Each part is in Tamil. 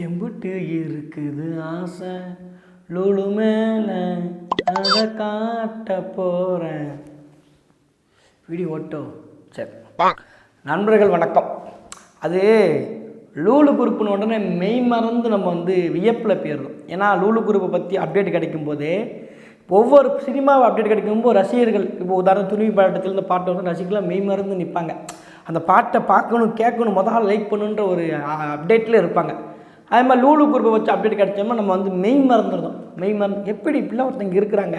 எம்புட்டு இருக்குது ஆசை லூலு மேல அதை காட்ட போகிறேன். வீடியோ ஓட்டோ சரி. நண்பர்கள் வணக்கம். அது லூலு குரூப்புன்னு உடனே மெய் மறந்து நம்ம வியப்பில் போயிடுறோம். ஏன்னா லூலு குரூப்பை பற்றி அப்டேட் கிடைக்கும் போதே ஒவ்வொரு சினிமாவை அப்டேட் கிடைக்கும்போது ரசிகர்கள் இப்போ உதாரணம் துணிவு பாட்டத்திலேருந்து பாட்டு வந்து ரசிகர்களாக மெய் மறந்து நிற்பாங்க. அந்த பாட்டை பார்க்கணும் கேட்கணும் முதல்ல லைக் பண்ணுன்ற ஒரு அப்டேட்டில் இருப்பாங்க. அதே மாதிரி லூலு குரூப்பை வச்சு அப்டேட் கிடைச்சோம்னா நம்ம மெய் மறந்துடுறோம். மெய் மறந்து எப்படி இப்படிலாம் ஒருத்தங்க இருக்கிறாங்க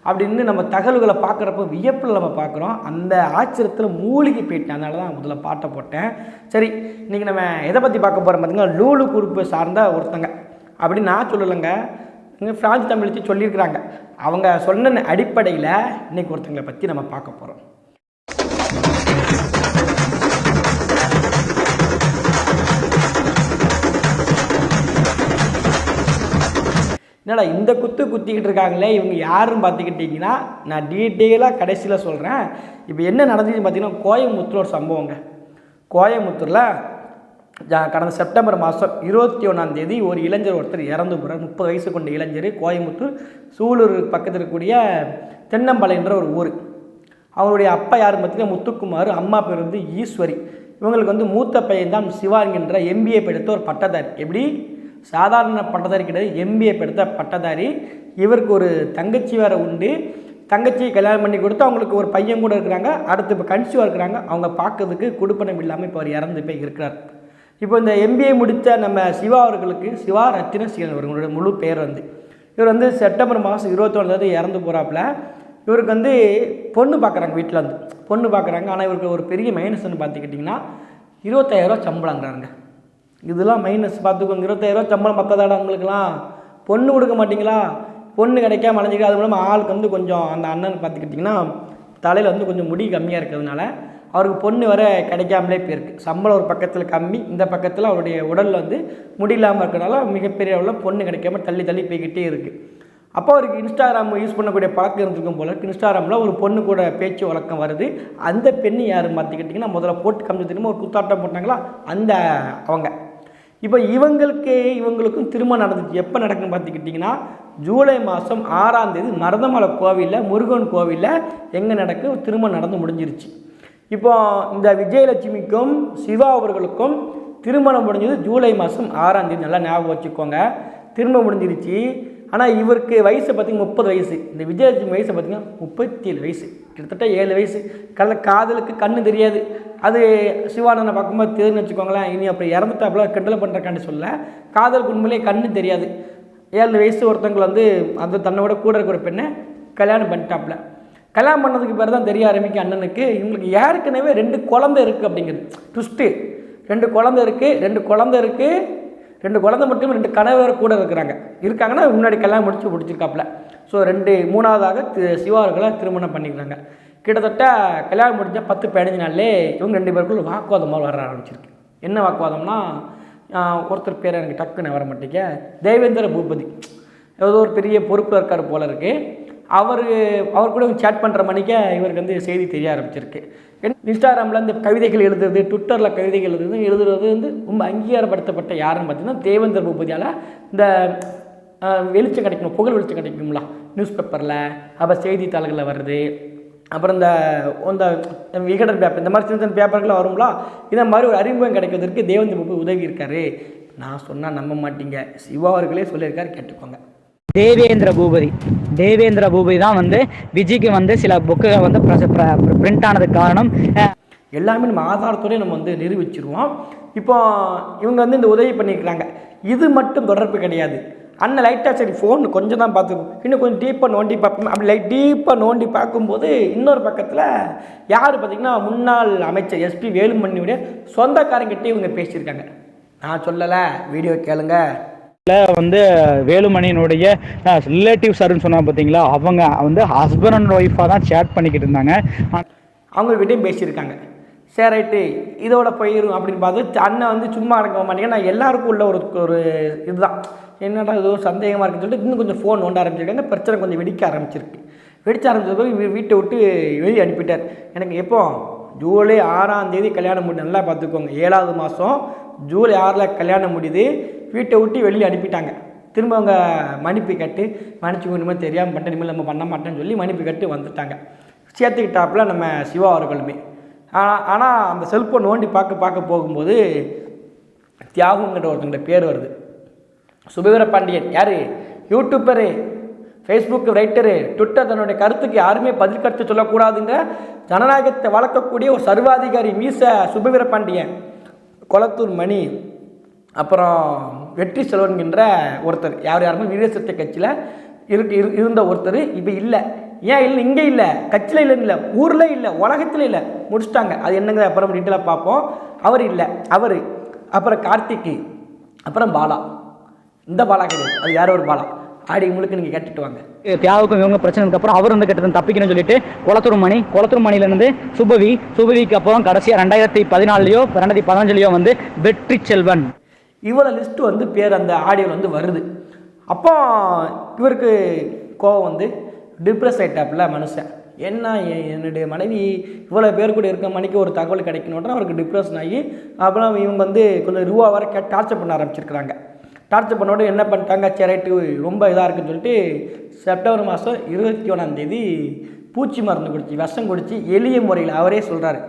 அப்படின்னு நம்ம தகவல்களை பார்க்குறப்ப வியப்பில் நம்ம பார்க்குறோம். அந்த ஆச்சரியத்தில் மூழ்கி போயிட்டேன். அதனால தான் முதல்ல பாட்டை போட்டேன். சரி, இன்றைக்கி நம்ம எதை பற்றி பார்க்க போகிறோம் பார்த்திங்கன்னா, லூலு குரூப்பை சார்ந்த ஒருத்தங்க அப்படின்னு நான் சொல்லலைங்க, இங்கே ஃப்ரான்ஸ் தமிழ் சொல்லியிருக்கிறாங்க. அவங்க சொன்ன அடிப்படையில் இன்றைக்கி ஒருத்தங்களை பற்றி நம்ம பார்க்க போகிறோம். என்னடா இந்த குத்திக்கிட்டு இருக்காங்களே, இவங்க யாருன்னு பார்த்துக்கிட்டிங்கன்னா நான் டீட்டெயிலாக கடைசியில் சொல்கிறேன். இப்போ என்ன நடந்துச்சுன்னு பார்த்தீங்கன்னா, கோயம்புத்தூர் ஒரு சம்பவங்க. கோயம்புத்தூரில் கடந்த செப்டம்பர் மாதம் 21 ஒரு இளைஞர் ஒருத்தர் இறந்து போகிறார். 30 வயசு கொண்ட இளைஞர். கோயம்புத்தூர் சூலூர் பக்கத்தில் இருக்கக்கூடிய தென்னம்பாளையன்ற ஒரு ஊர். அவருடைய அப்பா யாருன்னு பார்த்தீங்கன்னா முத்துக்குமார், அம்மா பேர் ஈஸ்வரி. இவங்களுக்கு மூத்த பையன் தான் சிவா என்கின்ற எம்பிஏ படித்த ஒரு பட்டதாரி. எப்படி சாதாரண பட்டதாரி கிடையாது, எம்பிஏ படித்த பட்டதாரி. இவருக்கு ஒரு தங்கச்சி வேறு உண்டு. தங்கச்சியை கல்யாணம் பண்ணி கொடுத்து அவங்களுக்கு ஒரு பையன் கூட இருக்கிறாங்க. அடுத்து இப்போ கன்சீவாக இருக்கிறாங்க. அவங்க பார்க்கறதுக்கு கொடுப்பனம் இல்லாமல் இப்போ அவர் இறந்து போய் இருக்கிறார். இப்போ இந்த எம்பிஏ முடித்த நம்ம சிவா அவர்களுக்கு சிவா ரத்தினசீலன் அவர்களுடைய முழு பேர் இவர் செப்டம்பர் மாதம் 21 இறந்து போகிறாப்புல. இவருக்கு பொண்ணு பார்க்குறாங்க. வீட்டில் பொண்ணு பார்க்குறாங்க. ஆனால் இவருக்கு ஒரு பெரிய மைனஸ்ன்னு பார்த்துக்கிட்டிங்கன்னா 25,000 சம்பளங்கிறாங்க. இதெல்லாம் மைனஸ் பார்த்துக்கோங்க. 25,000 சம்பளம் பக்கத்தாட அவங்களுக்குலாம் பொண்ணு கொடுக்க மாட்டிங்களா? பொண்ணு கிடைக்காம அலைஞ்சிக்க. அது மூலமாக ஆளுக்கு கொஞ்சம் அந்த அண்ணன் பார்த்துக்கிட்டிங்கன்னா தலையில் கொஞ்சம் முடி கம்மியாக இருக்கிறதுனால அவருக்கு பொண்ணு வர கிடைக்காமலே போயிருக்கு. சம்பளம் ஒரு பக்கத்தில் கம்மி, இந்த பக்கத்தில் அவருடைய உடலில் முடி இல்லாமல் இருக்கிறனால மிகப்பெரிய அளவில் பொண்ணு கிடைக்காம தள்ளி போய்கிட்டே இருக்குது. அப்போ அவருக்கு இன்ஸ்டாகிராம் யூஸ் பண்ணக்கூடிய பழக்கம் இருந்திருக்கும் போல. இன்ஸ்டாகிராமில் ஒரு பொண்ணு கூட பேச்சு வழக்கம் வருது. அந்த பெண்ணு யாருன்னு பார்த்துக்கிட்டிங்கன்னா முதல்ல போட்டு கம்மி திரும்ப ஒரு குத்தாட்டம் போட்டாங்களா அந்த அவங்க. இப்போ இவங்களுக்கும் திருமணம் நடந்துச்சு. எப்போ நடக்குன்னு பார்த்துக்கிட்டிங்கன்னா ஜூலை மாதம் 6 மருதமலை கோவிலில், முருகன் கோவிலில் எங்கே நடக்கு திருமணம் நடந்து முடிஞ்சிருச்சு. இப்போ இந்த விஜயலட்சுமிக்கும் சிவா அவர்களுக்கும் திருமணம் முடிஞ்சது ஜூலை மாதம் 6 நல்லா ஞாபகம் வச்சுக்கோங்க. திருமணம் முடிஞ்சிருச்சு. ஆனால் இவருக்கு வயசு பார்த்திங்கன்னா 30 வயசு. இந்த விஜயலட்சுமி வயசு பார்த்திங்கன்னா 37 வயசு, கிட்டத்தட்ட 7 வயசு. காதலுக்கு கண்ணு தெரியாது. அது சிவானனை பார்க்கும்போது தெரியுன்னு வச்சுக்கோங்களேன். இனி அப்படி இறந்துட்டாப்புல கிண்டல் பண்ணுறக்காண்டி சொல்ல, காதலுக்கு உண்மையிலே கண்ணு தெரியாது. 7 வயசு ஒருத்தவங்களை அது தன்னோட கூட இருக்கிற பெண்ணை கல்யாணம் பண்ணிட்டாப்புல. கல்யாணம் பண்ணதுக்கு பேர் தான் தெரிய ஆரம்பிக்கும் அண்ணனுக்கு இவங்களுக்கு ஏற்கனவே 2 குழந்தை இருக்குது அப்படிங்கிறது ட்விஸ்ட்டு. 2 குழந்தை இருக்குது. 2 குழந்தை மட்டும் 2 கணவர் கூட இருக்காங்கன்னா முன்னாடி கல்யாணம் முடிச்சிருக்காப்புல. ஸோ 3ஆவதாக சிவா அவர்களை திருமணம் பண்ணிக்கிறாங்க. கிட்டத்தட்ட கல்யாணம் முடிஞ்ச 10-15 நாள்லே இவங்க 2 பேருக்குள்ள வாக்குவாதமாக வர ஆரம்பிச்சிருக்கு. என்ன வாக்குவாதம்னா, ஒருத்தர் பேர் எனக்கு டக்குன்னு வர மாட்டேங்க, தேவேந்திர பூபதி ஏதோ ஒரு பெரிய பொறுப்பில் இருக்கார் போல இருக்குது. அவர் கூட சேட் பண்ணுற மணிக்கே இவருக்கு செய்தி தெரிய ஆரம்பிச்சிருக்கு. இன்ஸ்டாகிராமில் இந்த கவிதைகள் எழுதுறது, ட்விட்டரில் கவிதைகள் எழுதுறது ரொம்ப அங்கீகாரப்படுத்தப்பட்ட யாருன்னு பார்த்தீங்கன்னா தேவேந்திர பூபதியால் இந்த வெளிச்சம் கிடைக்கணும், புகழ் வெளிச்சம் கிடைக்கும்ல நியூஸ் பேப்பரில், அப்புறம் செய்தித்தாள்களில் வருது. அப்புறம் இந்த விகடன் பேப்பர், இந்த மாதிரி சின்ன பேப்பர்கள்லாம் வருங்களா. இந்த மாதிரி ஒரு அறிமுகம் கிடைக்கிறதுக்கு தேவேந்திர பூபதி உதவி இருக்காரு. நான் சொன்னால் நம்ப மாட்டீங்க, சிவா அவர்களே சொல்லியிருக்காரு, கேட்டுக்கோங்க. தேவேந்திர பூபதி தான் விஜய்க்கு சில புக்குகள் பிரிண்ட் ஆனதுக்கு காரணம். எல்லாமே நம்ம ஆதாரத்தோடய நம்ம நிரூபிச்சிருவோம். இப்போ இவங்க இந்த உதவி பண்ணியிருக்கிறாங்க. இது மட்டும் தொடர்பு கிடையாது. அண்ணன் லைட்டாக சரி ஃபோன் கொஞ்சம் தான் பார்த்துக்கும், இன்னும் கொஞ்சம் டீப்பாக நோண்டி பார்ப்போம். அப்படி டீப்பாக நோண்டி பார்க்கும்போது இன்னொரு பக்கத்தில் யார் பார்த்திங்கன்னா முன்னாள் அமைச்சர் எஸ்பி வேலுமணியுடைய சொந்தக்காரங்கிட்டே இவங்க பேசியிருக்காங்க. நான் சொல்லலை, வீடியோ கேளுங்க. வேலுமணியினுடைய ரிலேட்டிவ்ஸ் சொன்னா பார்த்தீங்களா, அவங்க ஹஸ்பண்ட் அண்ட் ஒய்ஃபாக தான் சேட் பண்ணிக்கிட்டு இருந்தாங்க. அவங்கக்கிட்டையும் பேசியிருக்காங்க. சரி ரைட்டு, இதோட போயிடும் அப்படின்னு பார்த்து அண்ணன் சும்மா அடக்க மாட்டேங்க. நான் எல்லாருக்கும் உள்ள ஒரு இதுதான், என்னடா ஏதோ சந்தேகமாக இருக்குன்னு சொல்லிட்டு இன்னும் கொஞ்சம் ஃபோன் நோண்ட ஆரம்பிச்சிருக்காங்க. பிரச்சனை கொஞ்சம் வெடிக்க ஆரம்பிச்சது வீட்டை விட்டு வெளியே அனுப்பிட்டார். எனக்கு எப்போ ஜூலை 6 கல்யாணம் முடியுது. நல்லா பார்த்துக்கோங்க, 7வது மாதம் ஜூலை 6 கல்யாணம் முடியுது. வீட்டை விட்டு வெளியே அனுப்பிட்டாங்க. திரும்ப அவங்க மன்னிப்பு கேட்டு மன்னிச்சு இனிமேல் தெரியாமல் பண்ணிட்டேன், இனிமேல் நம்ம பண்ண மாட்டேன்னு சொல்லி மன்னிப்பு கேட்டு வந்துட்டாங்க. சேர்த்துக்கிட்டாப்புல நம்ம சிவா அவர்களுமே. ஆனால் அந்த செல்ஃபோன் நோண்டி பார்க்க போகும்போது தியாகுங்கிற ஒருத்தங்க பேர் வருது. சுபவீர பாண்டியன் யார்? யூடியூப்பரு, ஃபேஸ்புக் ரைட்டரு, ட்விட்டர், தன்னுடைய கருத்துக்கு யாருமே பதில் கருத்து சொல்லக்கூடாதுங்க ஜனநாயகத்தை வளர்க்கக்கூடிய ஒரு சர்வாதிகாரி மீச சுபவீர பாண்டியன், கொளத்தூர் மணி, அப்புறம் வெற்றி செல்வன்கின்ற ஒருத்தர், யாருமே வீரசக்தி கட்சியில் இருந்த ஒருத்தர் இப்போ இல்லை. ஏன் இல்லை? இங்கே இல்லை, கட்சியில் இல்லைன்னு இல்லை, ஊரில் இல்லை, உலகத்தில் இல்லை, முடிச்சிட்டாங்க. அது என்னங்க அப்புறம் டீட்டெயிலாக பார்ப்போம். அவர் இல்லை, அவர் அப்புறம் கார்த்திக்கு, அப்புறம் பாலா. இந்த பாலா கிடையாது, அது யாரோ ஒரு பாலா. ஆடி உங்களுக்கு நீங்கள் கேட்டுட்டு வாங்க. தியாவுக்கும் இவங்க பிரச்சனைக்கு அப்புறம் அவர் வந்து கிட்ட தப்பிக்கணும்னு சொல்லிட்டு கொளத்தூர் மணிலேருந்து சுபவிக்கு அப்புறம் கடைசியாக 2014 2015 வந்து வெற்றி செல்வன் இவ்வளோ லிஸ்ட்டு வந்து பேர் அந்த ஆடியோவில் வந்து வருது. அப்போ இவருக்கு கோவம் வந்து டிப்ரெஸ் ஆகிட்டாப்புல மனுஷன். என்ன என்னுடைய மனைவி இவ்வளோ பேர் கூட இருக்க மணிக்கு ஒரு தகவல் கிடைக்கணுன்ற அவருக்கு டிப்ரெஷன் ஆகி அப்புறம் இவங்க வந்து கொஞ்சம் ரூபா வர டார்ச்சர் பண்ண ஆரம்பிச்சிருக்கிறாங்க. டார்ச்சர் பண்ணோட என்ன பண்ணிட்டாங்க, சரி ரொம்ப இதாக இருக்குன்னு சொல்லிட்டு செப்டம்பர் மாதம் 21 பூச்சி மருந்து குடிச்சு விஷம் குடிச்சு எளிய முறையில் அவரே சொல்கிறாரு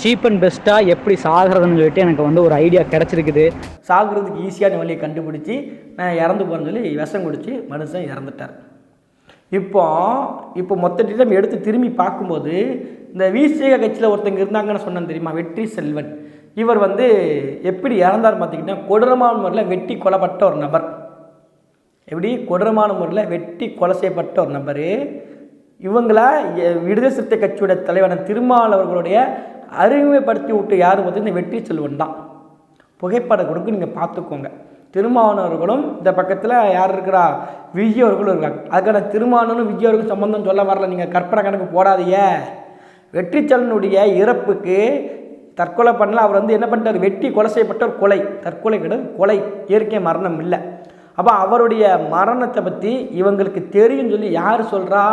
சீப் அண்ட் பெஸ்ட்டாக எப்படி சாகிறதுன்னு சொல்லிட்டு எனக்கு வந்து ஒரு ஐடியா கிடச்சிருக்குது. சாகிறதுக்கு ஈஸியான வழியை கண்டுபிடிச்சி நான் இறந்து போகிறேன்னு சொல்லி விஷம் குடிச்சு மனுஷன் இறந்துட்டார். இப்போ மொத்த டீட்டெயில் எடுத்து திரும்பி பார்க்கும்போது இந்த விசிக கட்சியில் ஒருத்தங்க இருந்தாங்கன்னு சொன்னேன் தெரியுமா, வெற்றி செல்வன். இவர் வந்து எப்படி இறந்தார் பார்த்திங்கன்னா, கொடூரமான முறையில் வெட்டி கொலைப்பட்ட ஒரு நபர். எப்படி கொடூரமான முறையில் வெட்டி கொலை செய்யப்பட்ட ஒரு நபர். இவங்களா விடுதலை சிறுத்தை கட்சியோட தலைவரான திருமாவளவர்களுடைய அறிமுகப்படுத்தி விட்டு யார் பார்த்து இந்த வெற்றி செல்வன் தான். புகைப்படம் கொடுக்கு நீங்கள் பார்த்துக்கோங்க. திருமாவளவர்களும் இந்த பக்கத்தில் யார் இருக்கிறா, விஜய் அவர்களும் இருக்காங்க. அதுக்கான திருமாவளவனும் விஜய் அவர்களும் சம்பந்தம் சொல்ல வரல, நீங்கள் கற்பனை கணக்கு போடாதீங்க. வெற்றி செல்வனுடைய இறப்புக்கு தற்கொலை பண்ணல, அவர் வந்து என்ன பண்ணிட்டார், வெட்டி கொலை செய்யப்பட்ட ஒரு கொலை, தற்கொலை கிடையாது, கொலை, இயற்கை மரணம் இல்லை. அப்போ அவருடைய மரணத்தை பற்றி இவங்களுக்கு தெரியும் சொல்லி யார் சொல்கிறா?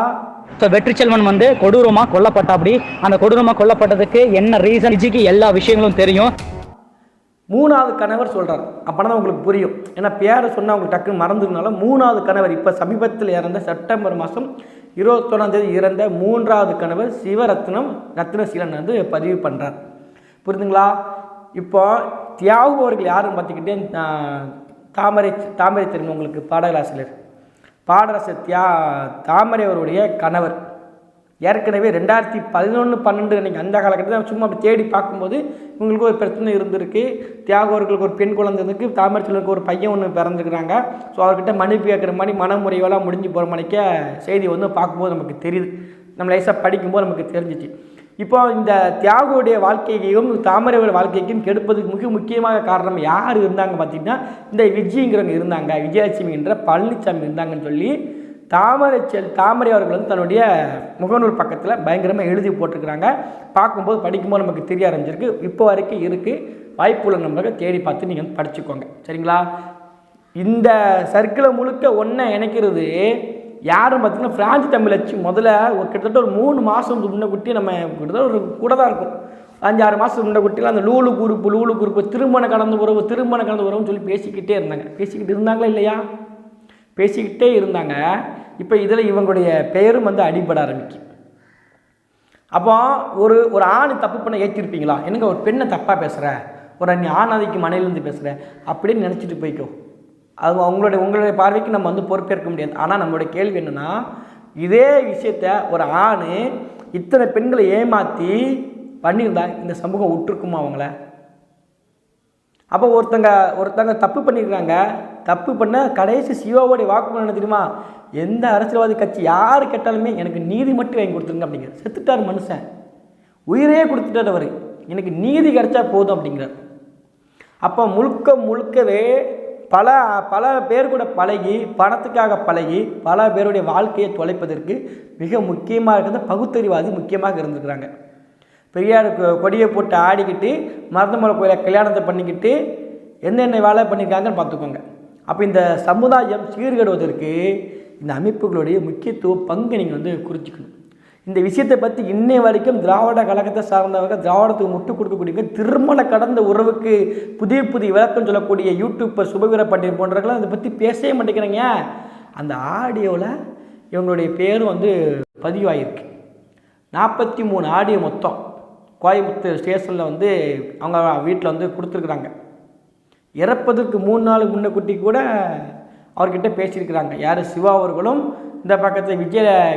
ஸோ வெற்றி செல்வன் வந்து கொடூரமாக கொல்லப்பட்ட, அப்படி அந்த கொடூரமாக கொல்லப்பட்டதுக்கு என்ன ரீசன், விஜய்க்கு எல்லா விஷயங்களும் தெரியும். 3வது கணவர் சொல்கிறார். அப்போ தான் உங்களுக்கு புரியும். ஏன்னா பேரை சொன்னால் உங்களுக்கு டக்குன்னு மறந்துருந்தாலும் 3வது கணவர் இப்போ சமீபத்தில் இறந்த செப்டம்பர் மாதம் 21 இறந்த 3வது கணவர் ரத்னசீலன் வந்து பதிவு பண்ணுறார். புரியுதுங்களா? இப்போ தியாகு அவர்கள் யாருன்னு பார்த்துக்கிட்டே தாமரை தெரியும் உங்களுக்கு, பாடலாசிரியர் தாமரை அவருடைய கணவர். ஏற்கனவே 2011-12 அன்றைக்கி அந்த காலகட்டத்தில் சும்மா அப்படி தேடி பார்க்கும்போது இவங்களுக்கு ஒரு பிரச்சனை இருந்திருக்கு. தியாகு அவர்களுக்கு ஒரு பெண் குழந்தை இருந்திருக்கு, தாமரை செல்வனுக்கு ஒரு பையன் ஒன்று பிறந்திருக்கிறாங்க. ஸோ அவர்கிட்ட மன்னிப்பு கேட்குற மாதிரி மனமுறைவெல்லாம் முடிஞ்சு போகிற மணிக்க செய்தி வந்து பார்க்கும்போது நமக்கு தெரியுது. நம்ம லைஸாக படிக்கும்போது நமக்கு தெரிஞ்சிச்சு. இப்போ இந்த தியாகுடைய வாழ்க்கையையும் தாமரையோட வாழ்க்கைக்கும் கெடுப்பதுக்கு மிக முக்கியமாக காரணம் யார் இருந்தாங்க பார்த்திங்கன்னா, இந்த விஜய்ங்கிறவங்க இருந்தாங்க, விஜயலட்சுமின்ற பழனிசாமி இருந்தாங்கன்னு சொல்லி தாமரை அவர்கள் வந்து தன்னுடைய முகநூல் பக்கத்தில் பயங்கரமாக எழுதி போட்டிருக்கிறாங்க. பார்க்கும்போது படிக்கும்போது நமக்கு தெரிய ஆரம்பிச்சிருக்கு. இப்போ வரைக்கும் இருக்குது, வாய்ப்புள்ள நம்பரை தேடி பார்த்து நீங்கள் வந்து படிச்சுக்கோங்க. சரிங்களா? இந்த சர்க்கிளை முழுக்க ஒன்றை இணைக்கிறது யாரும் பார்த்திங்கன்னா பிரான்ஸ் தமிழச்சி. முதல்ல ஒரு கிட்டத்தட்ட ஒரு 3 மாதம் முன்ன குட்டி நம்ம கிட்டத்தட்ட ஒரு கூட தான் இருக்கும், 5-6 மாதம் முன்ன குட்டியில் அந்த லூலு குரூப்பு திருமணம் கடந்து உறவுன்னு சொல்லி பேசிக்கிட்டு இருந்தாங்களா இல்லையா? பேசிக்கிட்டே இருந்தாங்க. இப்போ இதில் இவங்களுடைய பெயரும் வந்து அடிபட ஆரம்பிக்கும். அப்போ ஒரு ஆண் தப்பு பண்ண ஏற்றிருப்பீங்களா? என்னங்க ஒரு பெண்ணை தப்பாக பேசுகிற, ஒரு நீ ஆணாதிக்கு மனையிலேருந்து பேசுகிற அப்படின்னு நினச்சிட்டு போய்க்கோ. அது உங்களுடைய பார்வைக்கு நம்ம வந்து பொறுப்பேற்க முடியாது. ஆனால் நம்மளுடைய கேள்வி என்னென்னா, இதே விஷயத்த ஒரு ஆண் இத்தனை பெண்களை ஏமாற்றி பண்ணியிருந்தா இந்த சமூகம் விட்டுருக்குமா அவங்கள? அப்போ ஒருத்தங்க தப்பு பண்ணியிருக்காங்க. தப்பு பண்ண கடைசி சிவாவோடைய வாக்குமூலம் என்ன தெரியுமா? எந்த அரசியல்வாதி கட்சி யார் கேட்டாலுமே எனக்கு நீதி மட்டும் வாங்கி கொடுத்துருங்க அப்படிங்கிற. செத்துட்டார் மனுஷன், உயிரே கொடுத்துட்டார் அவர், எனக்கு நீதி கிடைச்சா போதும் அப்படிங்கிறார். அப்போ முழுக்கவே பல பேர் கூட பழகி, பணத்துக்காக பழகி பல பேருடைய வாழ்க்கையை தொலைப்பதற்கு மிக முக்கியமாக இருக்கிற பகுத்தறிவாதி முக்கியமாக இருந்துருக்குறாங்க. பெரியார் கொடியை போட்டு ஆடிக்கிட்டு மருதமலை கோயிலை கல்யாணத்தை பண்ணிக்கிட்டு என்னென்ன வேலை பண்ணியிருக்காங்கன்னு பார்த்துக்கோங்க. அப்போ இந்த சமுதாயம் சீர்கெடுவதற்கு இந்த அமைப்புகளுடைய முக்கியத்துவ பங்கு நீங்கள் வந்து குறிச்சிக்கணும். இந்த விஷயத்தை பற்றி இன்னை வரைக்கும் திராவிட கழகத்தை சார்ந்தவர்கள், திராவிடத்துக்கு முட்டு கொடுக்கக்கூடிய, திருமண கடந்த உறவுக்கு புதிய புதிய விளக்கம் சொல்லக்கூடிய யூடியூப்பர் சுபவீர பாண்டியன் போன்றவர்கள் அதை பற்றி பேசவே மாட்டேங்கிறாங்க. அந்த ஆடியோவில் இவங்களுடைய பேரும் வந்து பதிவாயிருக்கு. 43 ஆடியோ மொத்தம் கோயம்புத்தூர் ஸ்டேஷனில் வந்து அவங்க வீட்டில் வந்து கொடுத்துருக்குறாங்க. இறப்பதற்கு 3 நாள் முன்னக்கூட்டி கூட அவர்கிட்ட பேசியிருக்கிறாங்க. யார்? சிவா அவர்களும் இந்த பக்கத்தில்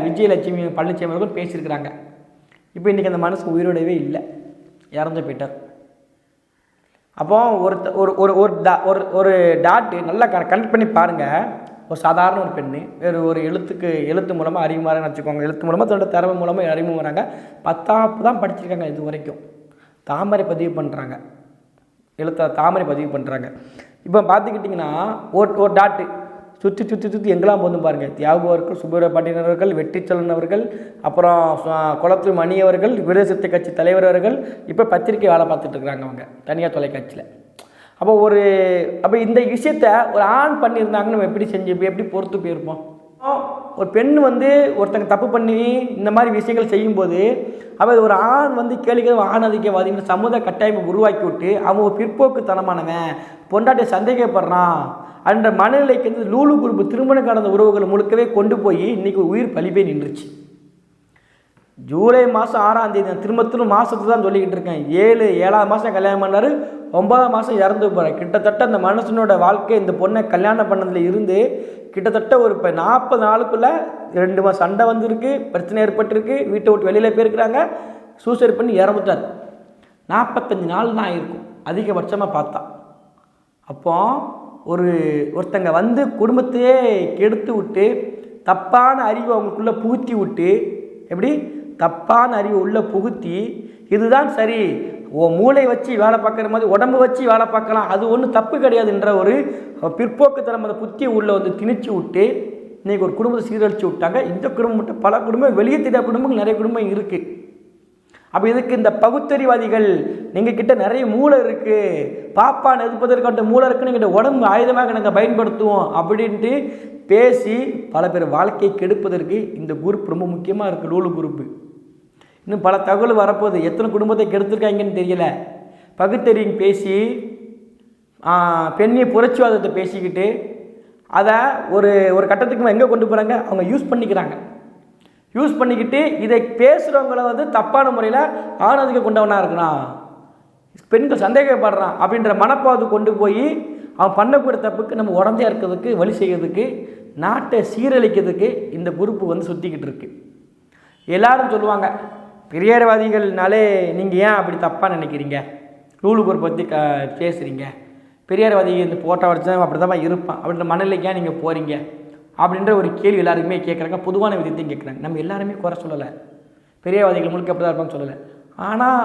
விஜயலட்சுமி பழனிசாமி அவர்களும் பேசியிருக்கிறாங்க. இப்போ இன்றைக்கி அந்த மனசு உயிரோடவே இல்லை, இறந்து போயிட்டார். அப்போ ஒரு டாட்டு நல்லா கனெக்ட் பண்ணி பாருங்கள். ஒரு சாதாரண ஒரு பெண்ணு வேறு ஒரு எழுத்து மூலமாக அறிமுகமாக வச்சுக்கோங்க. எழுத்து மூலமாக தன்னோட திறமை மூலமாக அறிமுகறாங்க. 10ஆம் தான் படிச்சிருக்காங்க. இது வரைக்கும் தாமரை பதிவு பண்ணுறாங்க, தாமரை பதிவு பண்ணுறாங்க. இப்போ பார்த்துக்கிட்டிங்கன்னா ஒரு டாட்டு சுற்றி எங்கெல்லாம் போதும் பாருங்கள். தியாகு அவர்கள், சுப்பீர பாண்டியன் அவர்கள், வெற்றிச்செல்வன் அவர்கள், அப்புறம் குளத்தூர் மணி அவர்கள், விடுதலை சிறுத்தை கட்சி தலைவர் அவர்கள், இப்போ பத்திரிக்கை வேலை பார்த்துட்டு இருக்கிறாங்க அவங்க தனியார் தொலைக்காட்சியில். அப்போ இந்த விஷயத்த ஒரு ஆண் பண்ணியிருந்தாங்கன்னு நம்ம எப்படி பொறுத்து போயிருப்போம்? ஒரு பெண் வந்து ஒருத்தங்க தப்பு பண்ணி இந்த மாதிரி விஷயங்கள் செய்யும்போது அவள் ஒரு ஆண் வந்து கேளிக்கை ஆணதிக்கவாதின்னு சமூக கட்டாயமை உருவாக்கி விட்டு அவன் ஒரு பிற்போக்குத்தனமானவன், பொண்டாட்டியை சந்தேகப்படுறான் என்ற மனநிலைக்கு வந்து லூலு குரூப் திருமணம் கடந்த உறவுகள் முழுக்கவே கொண்டு போய் இன்றைக்கி உயிர் பலிப்பே நின்றுச்சு. ஜூலை மாதம் 6ஆம் தேதி நான் திரும்ப மாதத்துக்கு தான் சொல்லிக்கிட்டு இருக்கேன். 7ஆம் மாதம் கல்யாணம் பண்ணார், 9ஆம் மாதம் இறந்து போகிறார். கிட்டத்தட்ட அந்த மனுஷனோட வாழ்க்கை இந்த பொண்ணை கல்யாணம் பண்ணதில் இருந்து கிட்டத்தட்ட ஒரு 40 நாளுக்குள்ளே 2 மாதம் சண்டை வந்திருக்கு, பிரச்சனை ஏற்பட்டிருக்கு, வீட்டை விட்டு வெளியில் போயிருக்கிறாங்க, சூசைட் பண்ணி இறந்துட்டார். 45 நாள் தான் இருக்கும் அதிகபட்சமாக பார்த்தா. அப்போ ஒருத்தங்க வந்து குடும்பத்தையே கெடுத்து விட்டு தப்பான அறிவு அவங்களுக்குள்ளே புகுத்தி விட்டு, எப்படி தப்பான அறிவு உள்ளே புகுத்தி இதுதான் சரி, மூளை வச்சு வேலை பார்க்குற மாதிரி உடம்பு வச்சு வேலை பார்க்கலாம், அது ஒன்றும் தப்பு கிடையாதுன்ற ஒரு பிற்போக்குத்தனம் அந்த புத்தியை உள்ளே வந்து திணிச்சு விட்டு இன்றைக்கி ஒரு குடும்பத்தை சீரழிச்சு விட்டாங்க. இந்த குடும்பம் மட்டும் பல குடும்பம், வெளியே தெரியாத குடும்பங்கள் நிறைய குடும்பம் இருக்குது. அப்போ இதுக்கு இந்த பகுத்தறிவாதிகள் நீங்கள் கிட்ட நிறைய மூளை இருக்குது, பாப்பான் எதிர்ப்பதற்கான மூளை இருக்குன்னு எங்கிட்ட உடம்பு ஆயுதமாக நாங்கள் பயன்படுத்துவோம் அப்படின்ட்டு பேசி பல பேர் வாழ்க்கையை கெடுப்பதற்கு இந்த குரூப் ரொம்ப முக்கியமாக இருக்குது. லூலு குரூப்பு இன்னும் பல தகவல் வரப்போகுது. எத்தனை குடும்பத்தை கெடுத்துருக்காங்கன்னு தெரியல. பகுத்தறிவு பேசி பெண்ணிய புரட்சிவாதத்தை பேசிக்கிட்டு அதை ஒரு கட்டத்துக்கு எங்கே கொண்டு போகிறாங்க, அவங்க யூஸ் பண்ணிக்கிட்டு இதை பேசுகிறவங்கள வந்து தப்பான முறையில் ஆணதிக்க கொண்டவனாக இருக்கிறான், பெண்கள் சந்தேகப்படுறான் அப்படின்ற மனப்பாவது கொண்டு போய் அவன் பண்ணக்கூடிய தப்புக்கு நம்ம உடந்தையாக இருக்கிறதுக்கு, வழி செய்கிறதுக்கு, நாட்டை சீரழிக்கிறதுக்கு இந்த குரூப்பு வந்து சுற்றிக்கிட்டு இருக்கு. எல்லாரும் சொல்லுவாங்க பெரியார்வாதிகள்னாலே நீங்கள் ஏன் அப்படி தப்பாக நினைக்கிறீங்க, லூலு குரூப் பற்றி பேசுகிறீங்க, பெரியார்வாதி இந்த போட்டோ வச்சு அப்படி தான் இருப்பான் அப்படின்ற மனநிலைக்கு ஏன் நீங்கள் போகிறீங்க அப்படின்ற ஒரு கேள்வி எல்லாருக்குமே கேட்குறாங்க. பொதுவான விதத்தையும் கேட்குறாங்க. நம்ம எல்லாருமே குறை சொல்லலை, பெரியார்வாதிகள் முழுக்க அப்படி தான் இருப்பான்னு சொல்லலை. ஆனால்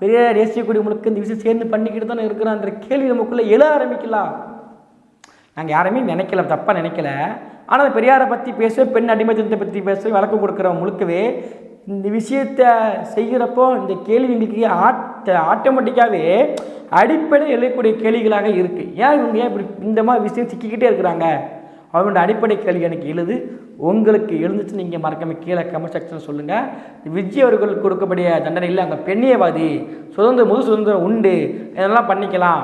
பெரியார் தேசிய கொடி முழுக்க இந்த விஷயம் சேர்ந்து பண்ணிக்கிட்டு தானே இருக்கிறான்ற கேள்வி நமக்குள்ளே எழ ஆரம்பிக்கலாம். நாங்கள் யாருமே நினைக்கல, தப்பாக நினைக்கல. ஆனால் பெரியாரை பற்றி பேச, பெண் அடிமைத்தனத்தை பற்றி பேச, வழக்கம் கொடுக்குறவங்க முழுக்கவே இந்த விஷயத்தை செய்கிறப்போ இந்த கேள்விங்களுக்கு ஆட்டோமேட்டிக்காகவே அடிப்படை எழுதக்கூடிய கேள்விகளாக இருக்குது. ஏன் இவங்க ஏன் இப்படி இந்த மாதிரி விஷயம் சிக்கிக்கிட்டே இருக்கிறாங்க? அவங்களோட அடிப்படை கேள்வி எனக்கு எழுது, உங்களுக்கு எழுந்துச்சு நீங்கள் மறக்காம கீழே கமெண்ட் செக்ஷன் சொல்லுங்கள். விஜய் அவர்கள் கொடுக்கக்கூடிய தண்டனை இல்லை, அங்கே பெண்ணியவாதி முழு சுதந்திரம் உண்டு, இதெல்லாம் பண்ணிக்கலாம்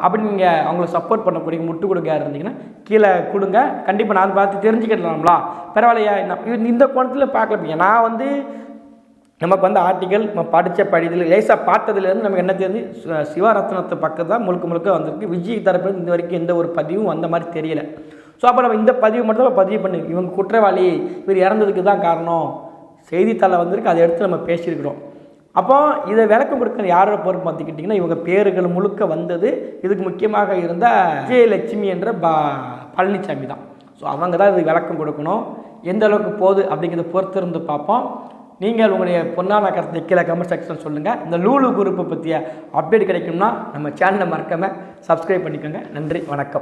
அப்படின்னு நீங்கள் அவங்களுக்கு சப்போர்ட் பண்ணக்கூடிய முட்டு கொடுக்க யார் இருந்தீங்கன்னா கீழே கொடுங்க. கண்டிப்பாக நான் பார்த்து தெரிஞ்சுக்கிடலாம்களா, பரவாயில்லையா, இந்த கோணத்தில் பார்க்கல. நான் வந்து நமக்கு வந்து ஆர்டிக்கல் நம்ம படித்த படிதில் லேசாக பார்த்ததுலேருந்து நமக்கு என்ன தெரிஞ்சு சிவரத்னத்தை பக்கம் தான் முழுக்க வந்திருக்கு. விஜய் தரப்பு இந்த வரைக்கும் எந்த ஒரு பதிவும் வந்த மாதிரி தெரியலை. ஸோ அப்போ நம்ம இந்த பதிவு மட்டும் தான் பதிவு பண்ணி இவங்க குற்றவாளி, இவர் இறந்ததுக்கு தான் காரணம், செய்தித்தாளை வந்திருக்கு, அதை எடுத்து நம்ம பேசியிருக்கிறோம். அப்போ இதை விளக்கம் கொடுக்க யாரோட பொறுப்பு பார்த்துக்கிட்டிங்கன்னா இவங்க பேர்கள் முழுக்க வந்தது இதுக்கு முக்கியமாக இருந்த விஜயலட்சுமி என்ற பழனிசாமி தான். ஸோ அவங்க தான் இது விளக்கம் கொடுக்கணும். எந்த அளவுக்கு போகுது அப்படிங்கிறத பொறுத்து இருந்து பார்ப்போம். நீங்கள் உங்களுடைய பொன்னான கருத்தை கீழே கமெண்ட் செக்ஷன் சொல்லுங்கள். இந்த லூலு குரூப்பை பற்றிய அப்டேட் கிடைக்கும்னா நம்ம சேனலை மறக்காமல் சப்ஸ்கிரைப் பண்ணிக்கோங்க. நன்றி, வணக்கம்.